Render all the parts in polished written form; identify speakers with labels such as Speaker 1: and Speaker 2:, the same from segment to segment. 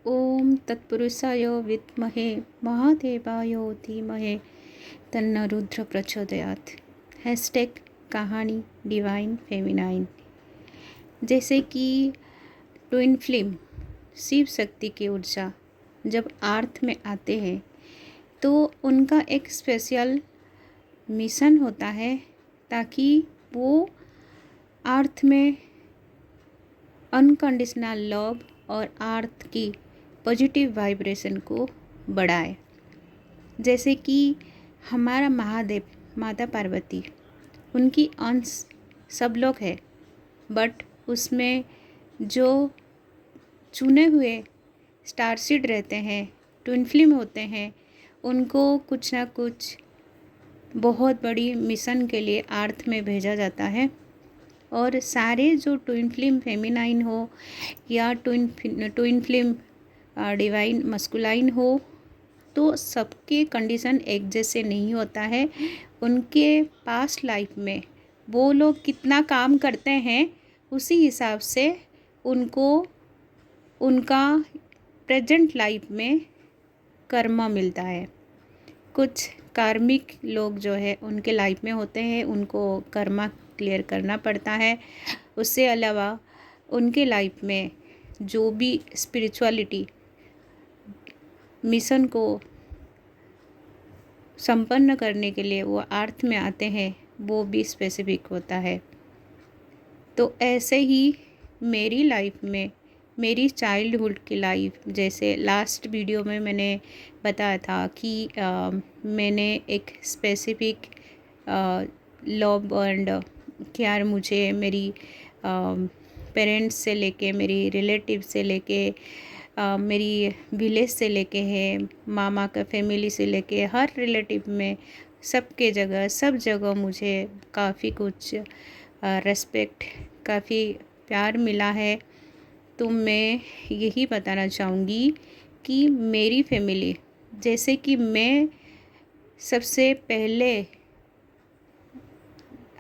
Speaker 1: ओम तत्पुरुषाय विद्महे महादेवाय धीमहि तन्नो रुद्र प्रचोदयात्। हैशटैग कहानी डिवाइन फेमिनाइन। जैसे कि ट्विन फ्लेम शिव शक्ति की ऊर्जा जब अर्थ में आते हैं तो उनका एक स्पेशल मिशन होता है ताकि वो अर्थ में अनकंडीशनल लव और अर्थ की पॉजिटिव वाइब्रेशन को बढ़ाए। जैसे कि हमारा महादेव माता पार्वती, उनकी अंश सब लोग हैं, बट उसमें जो चुने हुए स्टार सीड रहते हैं, ट्विन फ्लेम होते हैं, उनको कुछ ना कुछ बहुत बड़ी मिशन के लिए अर्थ में भेजा जाता है। और सारे जो ट्विन फ्लेम फेमिनाइन हो या ट्विन फ्लेम डिवाइन मस्कुलाइन हो, तो सबके कंडीशन एक जैसे नहीं होता है। उनके पास्ट लाइफ में वो लोग कितना काम करते हैं उसी हिसाब से उनको उनका प्रेजेंट लाइफ में कर्मा मिलता है। कुछ कार्मिक लोग जो है उनके लाइफ में होते हैं, उनको कर्मा क्लियर करना पड़ता है। उससे अलावा उनके लाइफ में जो भी स्पिरिचुअलिटी मिशन को संपन्न करने के लिए वो अर्थ में आते हैं, वो भी स्पेसिफिक होता है। तो ऐसे ही मेरी लाइफ में, मेरी चाइल्डहुड की लाइफ, जैसे लास्ट वीडियो में मैंने बताया था कि मैंने एक स्पेसिफिक लव एंड केयर मुझे मेरी पेरेंट्स से लेके, मेरी रिलेटिव से लेके, मेरी विलेज से लेके है, मामा का फैमिली से लेके, हर रिलेटिव में सबके जगह सब जगह मुझे काफ़ी कुछ रेस्पेक्ट, काफ़ी प्यार मिला है। तो मैं यही बताना चाहूँगी कि मेरी फैमिली, जैसे कि मैं सबसे पहले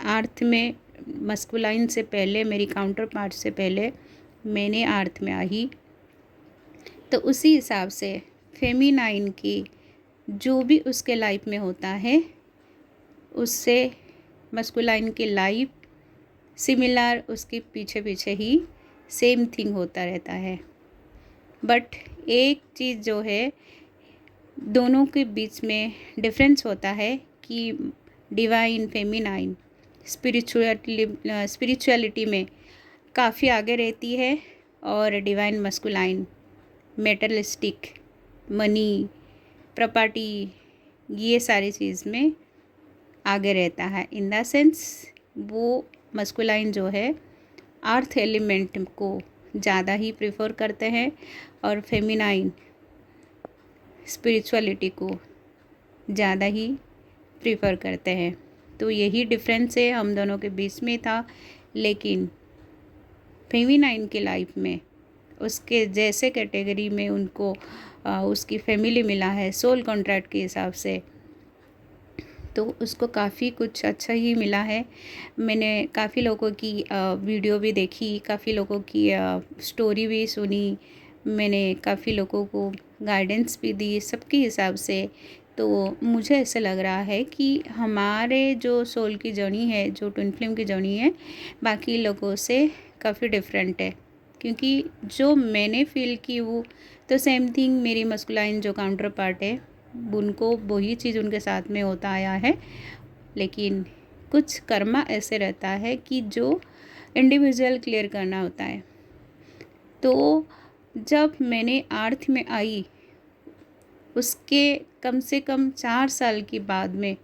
Speaker 1: अर्थ में मस्कुलाइन से पहले, मेरी काउंटर पार्ट से पहले मैंने अर्थ में आई, तो उसी हिसाब से फेमिनाइन की जो भी उसके लाइफ में होता है उससे मस्कुलाइन की लाइफ सिमिलर, उसके पीछे पीछे ही सेम थिंग होता रहता है। बट एक चीज़ जो है दोनों के बीच में डिफरेंस होता है कि डिवाइन फेमिनाइन स्पिरिचुअलिटी में काफ़ी आगे रहती है और डिवाइन मस्कुलाइन मेटलिस्टिक, मनी, प्रॉपर्टी, ये सारी चीज़ में आगे रहता है। इन द सेंस वो मस्कुलाइन जो है अर्थ एलिमेंट को ज़्यादा ही प्रेफर करते हैं और फेमिनाइन स्पिरिचुअलिटी को ज़्यादा ही प्रेफर करते हैं। तो यही डिफरेंस है हम दोनों के बीच में था। लेकिन फेमिनाइन की लाइफ में उसके जैसे कैटेगरी में उनको उसकी फैमिली मिला है सोल कॉन्ट्रैक्ट के हिसाब से, तो उसको काफ़ी कुछ अच्छा ही मिला है। मैंने काफ़ी लोगों की वीडियो भी देखी, काफ़ी लोगों की स्टोरी भी सुनी, मैंने काफ़ी लोगों को गाइडेंस भी दी सबके हिसाब से। तो मुझे ऐसा लग रहा है कि हमारे जो सोल की जर्नी है, जो ट्विन फ्लेम की जर्नी है, बाकी लोगों से काफ़ी डिफरेंट है। क्योंकि जो मैंने फील की वो तो सेम थिंग मेरी मस्कुलाइन जो काउंटर पार्ट है उनको वही चीज़ उनके साथ में होता आया है। लेकिन कुछ कर्मा ऐसे रहता है कि जो इंडिविजुअल क्लियर करना होता है। तो जब मैंने अर्थ में आई उसके कम से कम 4 साल के बाद में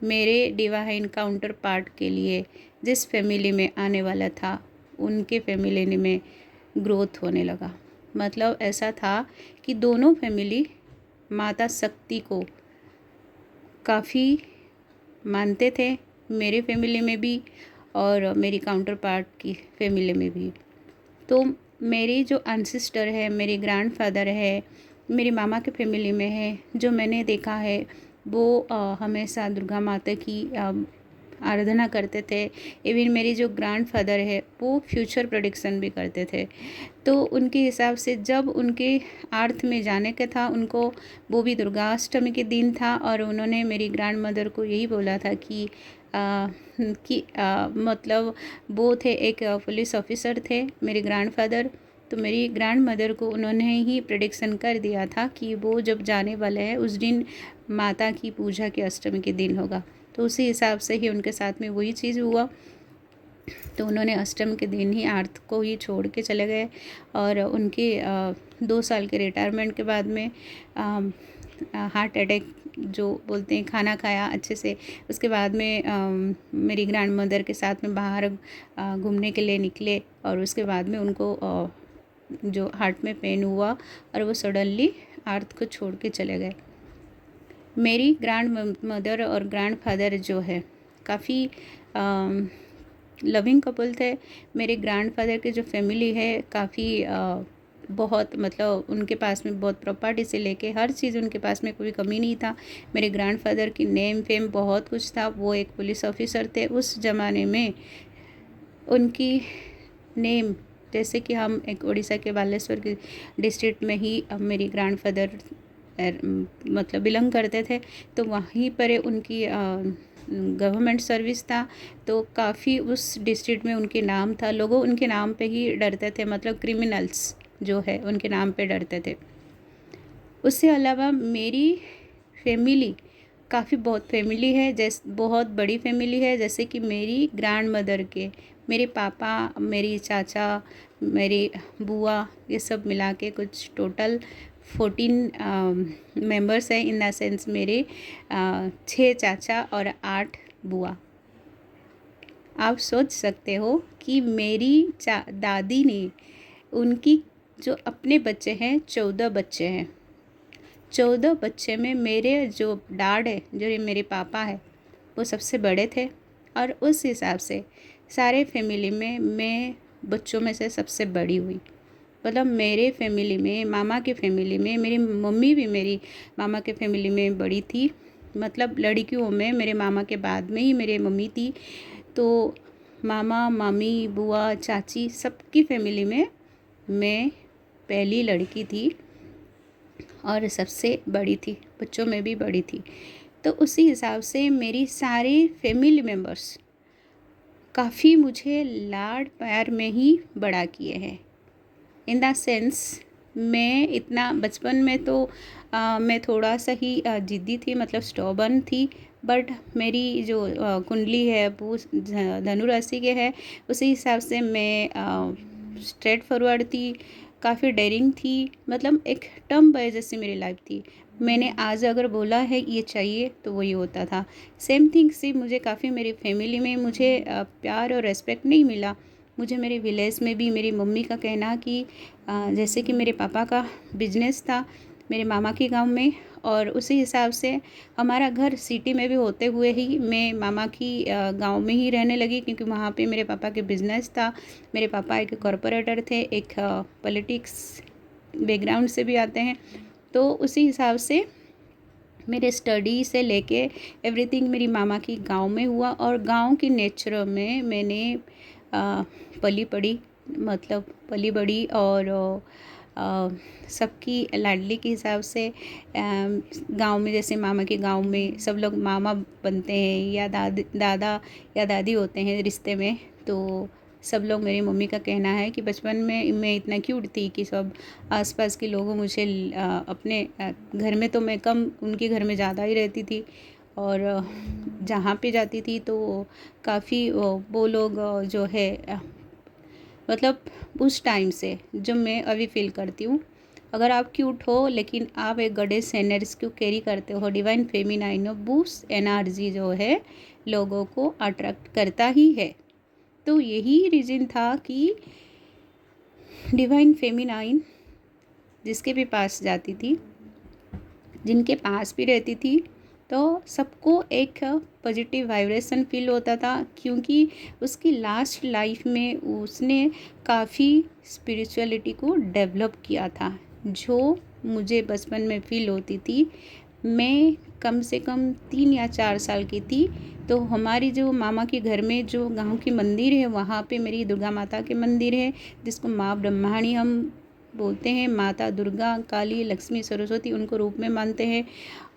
Speaker 1: मेरे डिवाइन काउंटर पार्ट के लिए जिस फैमिली में आने वाला था उनके फैमिली में ग्रोथ होने लगा। मतलब ऐसा था कि दोनों फैमिली माता शक्ति को काफ़ी मानते थे, मेरे फैमिली में भी और मेरी काउंटर पार्ट की फैमिली में भी। तो मेरी जो एंसेस्टर है, मेरे ग्रैंडफादर है, मेरी मामा के फैमिली में है, जो मैंने देखा है वो हमेशा दुर्गा माता की आराधना करते थे। इवन मेरी जो ग्रैंडफादर है वो फ्यूचर प्रेडिक्शन भी करते थे। तो उनके हिसाब से जब उनके अर्थ में जाने का था उनको, वो भी दुर्गाष्टमी के दिन था, और उन्होंने मेरी ग्रैंड मदर को यही बोला था कि मतलब वो थे एक पुलिस ऑफिसर थे मेरे ग्रैंडफादर। तो मेरी ग्रैंड मदर को उन्होंने ही प्रेडिक्शन कर दिया था कि वो जब जाने वाले हैं उस दिन माता की पूजा के अष्टमी के दिन होगा। तो उसी हिसाब से ही उनके साथ में वही चीज़ हुआ। तो उन्होंने अष्टमी के दिन ही अर्थ को ही छोड़ के चले गए। और उनके 2 साल के रिटायरमेंट के बाद में हार्ट अटैक जो बोलते हैं, खाना खाया अच्छे से, उसके बाद में मेरी ग्रैंड मदर के साथ में बाहर घूमने के लिए निकले, और उसके बाद में उनको जो हार्ट में पेन हुआ और वो सडनली अर्थ को छोड़ के चले गए। मेरी ग्रैंड मदर और ग्रैंड फादर जो है काफ़ी लविंग कपल थे। मेरे ग्रैंडफादर की जो फैमिली है काफ़ी बहुत, मतलब उनके पास में बहुत प्रॉपर्टी से लेके हर चीज़ उनके पास में कोई कमी नहीं था। मेरे ग्रैंडफादर की नेम फेम बहुत कुछ था। वो एक पुलिस ऑफिसर थे उस ज़माने में। उनकी नेम, जैसे कि हम एक उड़ीसा के बालेश्वर के डिस्ट्रिक्ट में ही मेरी ग्रैंडफादर मतलब बिलोंग करते थे, तो वहीं पर उनकी गवर्नमेंट सर्विस था। तो काफ़ी उस डिस्ट्रिक्ट में उनके नाम था, लोग उनके नाम पे ही डरते थे, मतलब क्रिमिनल्स जो है उनके नाम पे डरते थे। उससे अलावा मेरी फैमिली काफ़ी बहुत फैमिली है, जैसे बहुत बड़ी फैमिली है। जैसे कि मेरी ग्रैंड मदर के मेरे पापा, मेरी चाचा, मेरी बुआ, ये सब मिला के कुछ टोटल 14 मेंबर्स हैं। इन द सेंस मेरे 6 चाचा और 8 बुआ। आप सोच सकते हो कि मेरी दादी ने, उनकी जो अपने बच्चे हैं 14 बच्चे हैं। 14 बच्चे में मेरे जो डैड है, जो मेरे पापा है, वो सबसे बड़े थे। और उस हिसाब से सारे फैमिली में मैं बच्चों में से सबसे बड़ी हुई। मतलब मेरे फैमिली में, मामा के फैमिली में, मेरी मम्मी भी मेरी मामा के फैमिली में बड़ी थी। मतलब लड़कियों में मेरे मामा के बाद में ही मेरी मम्मी थी। तो मामा, मामी, बुआ, चाची, सबकी फैमिली में मैं पहली लड़की थी और सबसे बड़ी थी, बच्चों में भी बड़ी थी। तो उसी हिसाब से मेरी सारी फैमिली मेम्बर्स काफ़ी मुझे लाड प्यार में ही बड़ा किए हैं। इन द सेंस मैं इतना बचपन में तो मैं थोड़ा सा ही ज़िद्दी थी, मतलब स्टॉबर्न थी। बट मेरी जो कुंडली है वो धनु राशि के है, उसी हिसाब से मैं स्ट्रेट फॉरवर्ड थी, काफ़ी डेयरिंग थी। मतलब एक टर्म बाय जैसी मेरी लाइफ थी। मैंने आज अगर बोला है ये चाहिए तो वही होता था। सेम थिंग सी मुझे काफ़ी मेरी फैमिली में मुझे प्यार और रेस्पेक्ट नहीं मिला। मुझे मेरे विलेज में भी मेरी मम्मी का कहना कि जैसे कि मेरे पापा का बिजनेस था मेरे मामा के गांव में, और उसी हिसाब से हमारा घर सिटी में भी होते हुए ही मैं मामा की गांव में ही रहने लगी, क्योंकि वहाँ पे मेरे पापा के बिजनेस था। मेरे पापा एक कॉरपोरेटर थे, एक पॉलिटिक्स बैकग्राउंड से भी आते हैं। तो उसी हिसाब से मेरे स्टडी से लेके एवरीथिंग मेरी मामा की गांव में हुआ। और गांव की नेचर में मैंने पली पड़ी, मतलब पली बड़ी, और सबकी लाडली के हिसाब से गांव में, जैसे मामा के गांव में सब लोग मामा बनते हैं या दादा या दादी होते हैं रिश्ते में। तो सब लोग, मेरी मम्मी का कहना है कि बचपन में मैं इतना क्यूट थी कि सब आसपास के लोग मुझे अपने घर में, तो मैं कम उनके घर में ज़्यादा ही रहती थी। और जहाँ पे जाती थी तो काफ़ी वो लोग जो है मतलब उस टाइम से जो मैं अभी फील करती हूँ, अगर आप क्यूट हो लेकिन आप एक गॉडेस एनर्जी को कैरी करते हो, डिवाइन फेमिनाइन बूस्ट एनर्जी जो है लोगों को अट्रैक्ट करता ही है। तो यही रीज़न था कि डिवाइन फेमिनाइन जिसके भी पास जाती थी, जिनके पास भी रहती थी, तो सबको एक पॉजिटिव वाइब्रेशन फील होता था, क्योंकि उसकी लास्ट लाइफ में उसने काफ़ी स्पिरिचुअलिटी को डेवलप किया था, जो मुझे बचपन में फील होती थी। मैं कम से कम 3 या 4 साल की थी, तो हमारी जो मामा के घर में जो गांव की मंदिर है, वहाँ पे मेरी दुर्गा माता के मंदिर है, जिसको माँ ब्रह्माणी हम बोलते हैं। माता दुर्गा, काली, लक्ष्मी, सरस्वती उनको रूप में मानते हैं,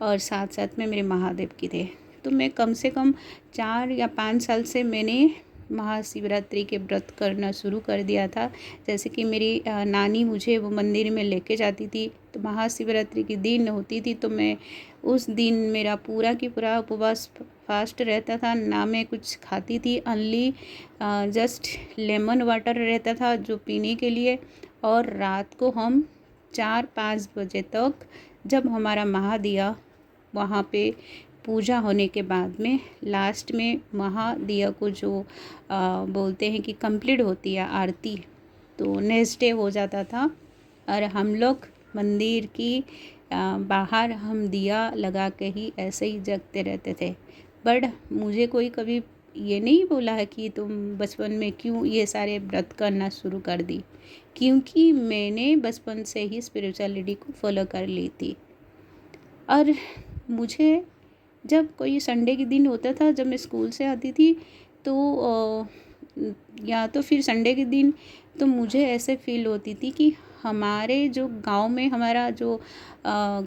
Speaker 1: और साथ साथ में मेरे महादेव की थे। तो मैं कम से कम 4 या 5 साल से मैंने महाशिवरात्रि के व्रत करना शुरू कर दिया था। जैसे कि मेरी नानी मुझे वो मंदिर में लेके जाती थी, तो महाशिवरात्रि की दिन होती थी, तो मैं उस दिन मेरा पूरा की पूरा उपवास फास्ट रहता था। ना मैं कुछ खाती थी, ओनली जस्ट लेमन वाटर रहता था जो पीने के लिए। और रात को हम 4-5 बजे तक, जब हमारा महादिया वहाँ पे पूजा होने के बाद में लास्ट में महादिया को जो बोलते हैं कि कंप्लीट होती है आरती, तो नेक्स्ट डे हो जाता था। और हम लोग मंदिर की बाहर हम दिया लगा के ही ऐसे ही जगते रहते थे। बट मुझे कोई कभी ये नहीं बोला है कि तुम बचपन में क्यों ये सारे व्रत करना शुरू कर दी, क्योंकि मैंने बचपन से ही स्पिरिचुअलिटी को फॉलो कर ली थी। और मुझे जब कोई संडे के दिन होता था, जब मैं स्कूल से आती थी, तो या तो फिर संडे के दिन, तो मुझे ऐसे फील होती थी कि हमारे जो गांव में हमारा जो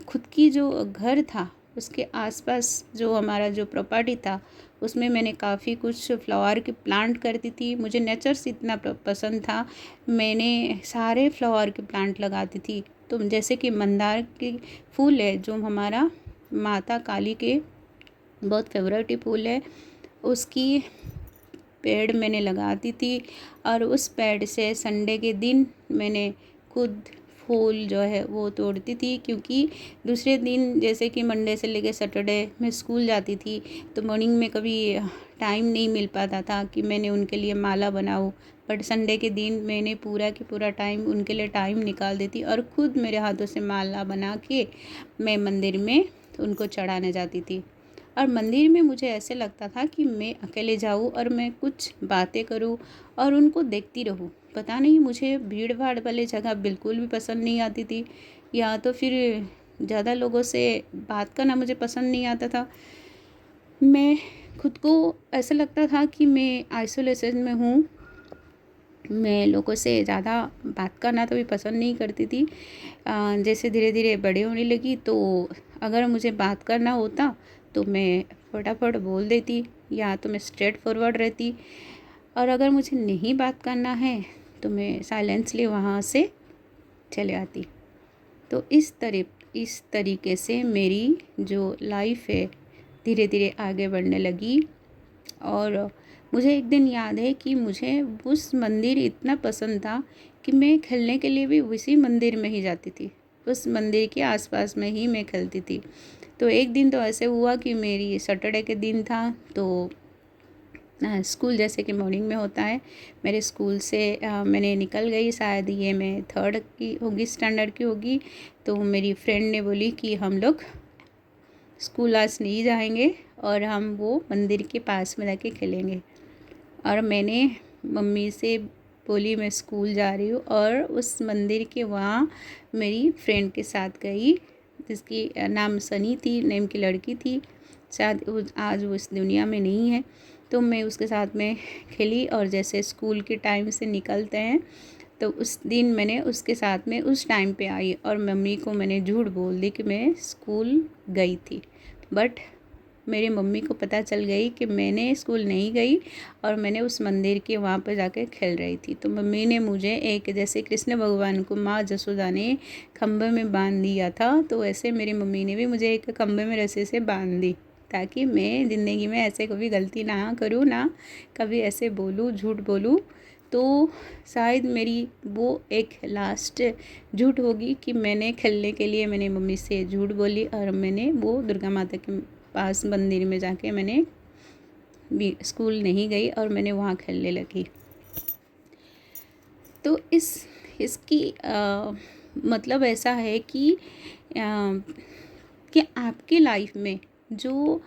Speaker 1: खुद की जो घर था, उसके आसपास जो हमारा जो प्रॉपर्टी था, उसमें मैंने काफ़ी कुछ फ्लावर के प्लांट करती थी। मुझे नेचर्स इतना पसंद था, मैंने सारे फ्लावर के प्लांट लगाती थी। तो जैसे कि मंदार के फूल है, जो हमारा माता काली के बहुत फेवरेट फूल है, उसकी पेड़ मैंने लगाती थी। और उस पेड़ से संडे के दिन मैंने खुद फूल जो है वो तोड़ती थी, क्योंकि दूसरे दिन जैसे कि मंडे से लेकर सैटरडे मैं स्कूल जाती थी, तो मॉर्निंग में कभी टाइम नहीं मिल पाता था कि मैंने उनके लिए माला बनाऊँ। बट संडे के दिन मैंने पूरा की पूरा टाइम उनके लिए टाइम निकाल देती, और ख़ुद मेरे हाथों से माला बना के मैं मंदिर में उनको चढ़ाने जाती थी। और मंदिर में मुझे ऐसे लगता था कि मैं अकेले जाऊँ और मैं कुछ बातें करूँ और उनको देखती रहूँ। पता नहीं, मुझे भीड़ भाड़ वाली जगह बिल्कुल भी पसंद नहीं आती थी, या तो फिर ज़्यादा लोगों से बात करना मुझे पसंद नहीं आता था। मैं खुद को ऐसा लगता था कि मैं आइसोलेशन में हूँ, मैं लोगों से ज़्यादा बात करना तो भी पसंद नहीं करती थी। जैसे धीरे धीरे बड़े होने लगी, तो अगर मुझे बात करना होता तो मैं फटाफट बोल देती, या तो मैं स्ट्रेट फॉरवर्ड रहती। और अगर मुझे नहीं बात करना है तो मैं साइलेंसली वहाँ से चले आती। तो इस तरीके से मेरी जो लाइफ है धीरे धीरे आगे बढ़ने लगी। और मुझे एक दिन याद है कि मुझे उस मंदिर इतना पसंद था कि मैं खेलने के लिए भी उसी मंदिर में ही जाती थी, उस मंदिर के आसपास में ही मैं खेलती थी। तो एक दिन तो ऐसे हुआ कि मेरी सैटरडे के दिन था, तो स्कूल जैसे कि मॉर्निंग में होता है, मेरे स्कूल से मैंने निकल गई, शायद ये मैं 3rd की होगी, स्टैंडर्ड की होगी। तो मेरी फ्रेंड ने बोली कि हम लोग स्कूल आज नहीं जाएंगे और हम वो मंदिर के पास में जाके खेलेंगे। और मैंने मम्मी से बोली मैं स्कूल जा रही हूँ, और उस मंदिर के वहाँ मेरी फ्रेंड के साथ गई, जिसकी नाम सनी थी, नेम की लड़की थी, शायद आज वो इस दुनिया में नहीं है। तो मैं उसके साथ में खेली, और जैसे स्कूल के टाइम से निकलते हैं, तो उस दिन मैंने उसके साथ में उस टाइम पे आई, और मम्मी को मैंने झूठ बोल दी कि मैं स्कूल गई थी। बट मेरी मम्मी को पता चल गई कि मैंने स्कूल नहीं गई और मैंने उस मंदिर के वहाँ पर जाकर खेल रही थी। तो मम्मी ने मुझे एक, जैसे कृष्ण भगवान को माँ जसोदा ने खम्भे में बांध दिया था, तो वैसे मेरी मम्मी ने भी मुझे एक खम्भे में रस्सी से बांध दी, ताकि मैं ज़िंदगी में ऐसे कभी गलती ना करूँ, ना कभी ऐसे बोलूँ, झूठ बोलूँ। तो शायद मेरी वो एक लास्ट झूठ होगी कि मैंने खेलने के लिए मैंने मम्मी से झूठ बोली, और मैंने वो दुर्गा माता के पास मंदिर में जाके मैंने भी स्कूल नहीं गई और मैंने वहाँ खेलने लगी। तो इसकी मतलब ऐसा है कि आपकी लाइफ में जो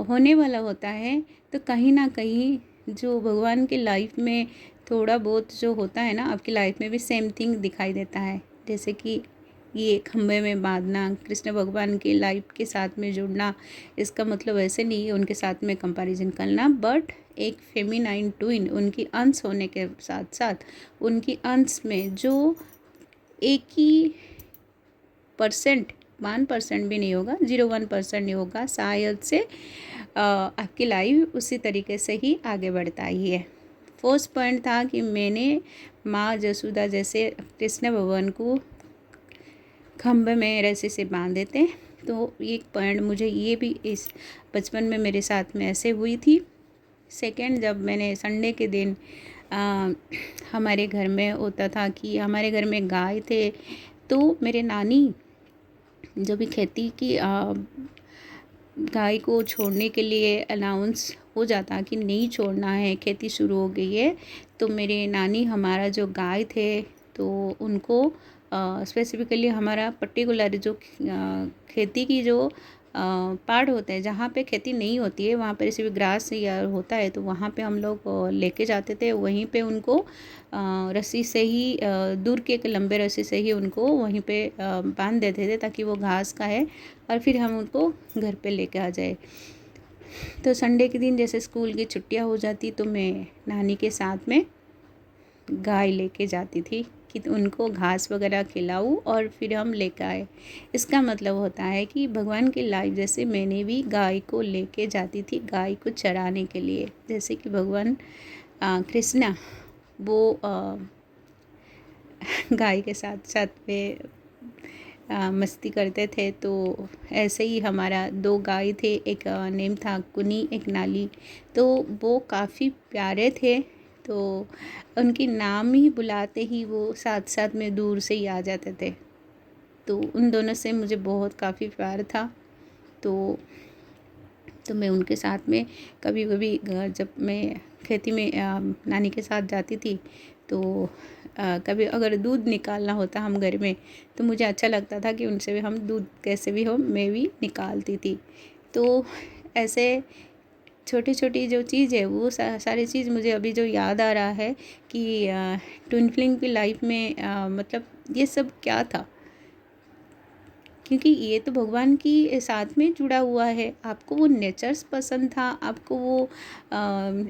Speaker 1: होने वाला होता है, तो कहीं ना कहीं जो भगवान की लाइफ में थोड़ा बहुत जो होता है ना, आपकी लाइफ में भी सेम थिंग दिखाई देता है। जैसे कि ये खंभे में बांधना, कृष्ण भगवान की लाइफ के साथ में जुड़ना, इसका मतलब ऐसे नहीं है उनके साथ में कंपैरिजन करना, बट एक फेमिनाइन ट्विन उनकी अंश होने के साथ साथ उनकी अंश में जो एक ही परसेंट 1% भी नहीं होगा, 0.1% नहीं होगा, शायद से आपकी लाइफ उसी तरीके से ही आगे बढ़ता ही है। फर्स्ट पॉइंट था कि मैंने माँ जसोदा जैसे कृष्ण भगवान को खम्भे में रस्सी से बांध देते, तो एक पॉइंट मुझे ये भी इस बचपन में मेरे साथ में ऐसे हुई थी। सेकंड, जब मैंने संडे के दिन हमारे घर में होता था कि हमारे घर में गाय थे, तो मेरे नानी जो भी खेती की गाय को छोड़ने के लिए अनाउंस हो जाता कि नहीं छोड़ना है, खेती शुरू हो गई है, तो मेरे नानी हमारा जो गाय थे तो उनको स्पेसिफिकली हमारा पर्टिकुलर जो खेती की जो पार्ट होता है जहाँ पे खेती नहीं होती है, वहाँ पर सिर्फ ग्रास या होता है, तो वहाँ पे हम लोग लेके जाते थे, वहीं पे उनको रस्सी से ही दूर के एक लंबे रस्सी से ही उनको वहीं पे बांध देते थे ताकि वो घास खाए और फिर हम उनको घर पे लेके आ जाए। तो संडे के दिन जैसे स्कूल की छुट्टियां हो जाती तो मैं नानी के साथ में गाय लेके जाती थी कि उनको घास वगैरह खिलाऊं और फिर हम लेकर आए। इसका मतलब होता है कि भगवान की लाइफ जैसे मैंने भी गाय को लेके जाती थी गाय को चराने के लिए, जैसे कि भगवान कृष्णा वो गाय के साथ साथ में मस्ती करते थे, तो ऐसे ही हमारा 2 गाय थे, एक नेम था कुनी, एक नाली, तो वो काफ़ी प्यारे थे, तो उनकी नाम ही बुलाते ही वो साथ साथ में दूर से ही आ जाते थे, तो उन दोनों से मुझे बहुत काफ़ी प्यार था। तो मैं उनके साथ में कभी कभी जब मैं खेती में नानी के साथ जाती थी तो कभी अगर दूध निकालना होता हम घर में तो मुझे अच्छा लगता था कि उनसे भी हम दूध कैसे भी हो मैं भी निकालती थी। तो ऐसे छोटी छोटी जो चीज़ है वो सारी चीज़ मुझे अभी जो याद आ रहा है कि ट्विन फ्लेम की लाइफ में मतलब ये सब क्या था, क्योंकि ये तो भगवान की साथ में जुड़ा हुआ है। आपको वो नेचर्स पसंद था, आपको वो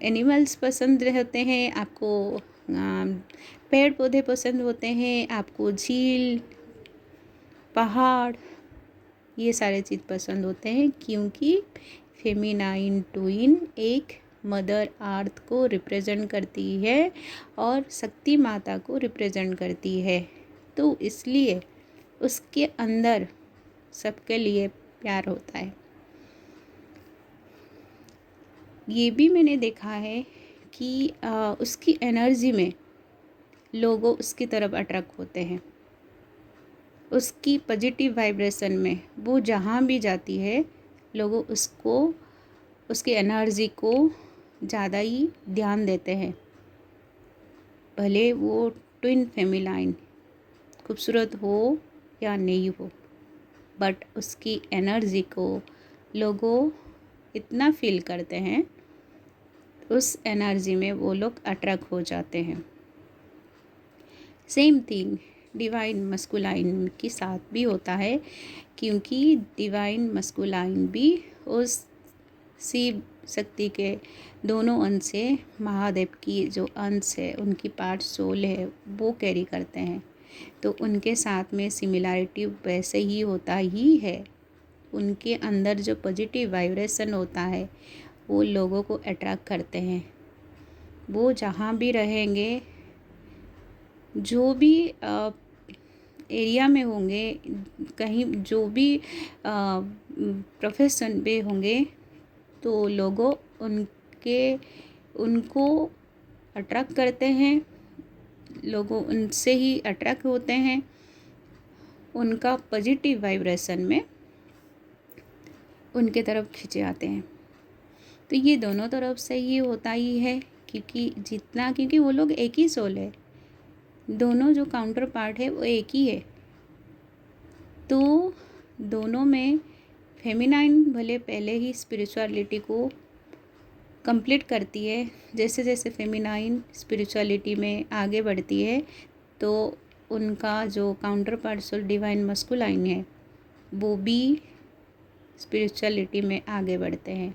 Speaker 1: एनिमल्स पसंद रहते हैं, आपको पेड़ पौधे पसंद होते हैं, आपको झील पहाड़ ये सारे चीज़ पसंद होते हैं, क्योंकि फेमिनाइन ट्विन एक मदर अर्थ को रिप्रेजेंट करती है और शक्ति माता को रिप्रेजेंट करती है, तो इसलिए उसके अंदर सबके लिए प्यार होता है। ये भी मैंने देखा है कि उसकी एनर्जी में लोग उसकी तरफ अट्रैक्ट होते हैं, उसकी पॉजिटिव वाइब्रेशन में वो जहाँ भी जाती है लोग उसको उसकी एनर्जी को ज़्यादा ही ध्यान देते हैं, भले वो ट्विन फेमिनाइन खूबसूरत हो या नहीं हो, बट उसकी एनर्जी को लोगों इतना फील करते हैं, उस एनर्जी में वो लोग अट्रैक्ट हो जाते हैं। सेम थिंग डिवाइन मस्कुलाइन के साथ भी होता है, क्योंकि डिवाइन मस्कुलाइन भी उस शिव शक्ति के दोनों अंश से महादेव की जो अंश है उनकी पार्ट सोल है वो कैरी करते हैं, तो उनके साथ में सिमिलैरिटी वैसे ही होता ही है। उनके अंदर जो पॉजिटिव वाइब्रेशन होता है वो लोगों को अट्रैक्ट करते हैं। वो जहाँ भी रहेंगे, जो भी एरिया में होंगे, कहीं जो भी प्रोफेशन पे होंगे, तो लोगों उनको अट्रैक्ट करते हैं, लोगों उनसे ही अट्रैक्ट होते हैं, उनका पॉजिटिव वाइब्रेशन में उनके तरफ खींचे आते हैं। तो ये दोनों तरफ से ही होता ही है, क्योंकि वो लोग एक ही सोल है, दोनों जो काउंटर पार्ट है वो एक ही है, तो दोनों में फेमिनाइन भले पहले ही स्पिरिचुअलिटी को कंप्लीट करती है, जैसे जैसे फेमिनाइन स्पिरिचुअलिटी में आगे बढ़ती है तो उनका जो काउंटर पार्ट डिवाइन मस्कुलाइन है वो भी स्पिरिचुअलिटी में आगे बढ़ते हैं।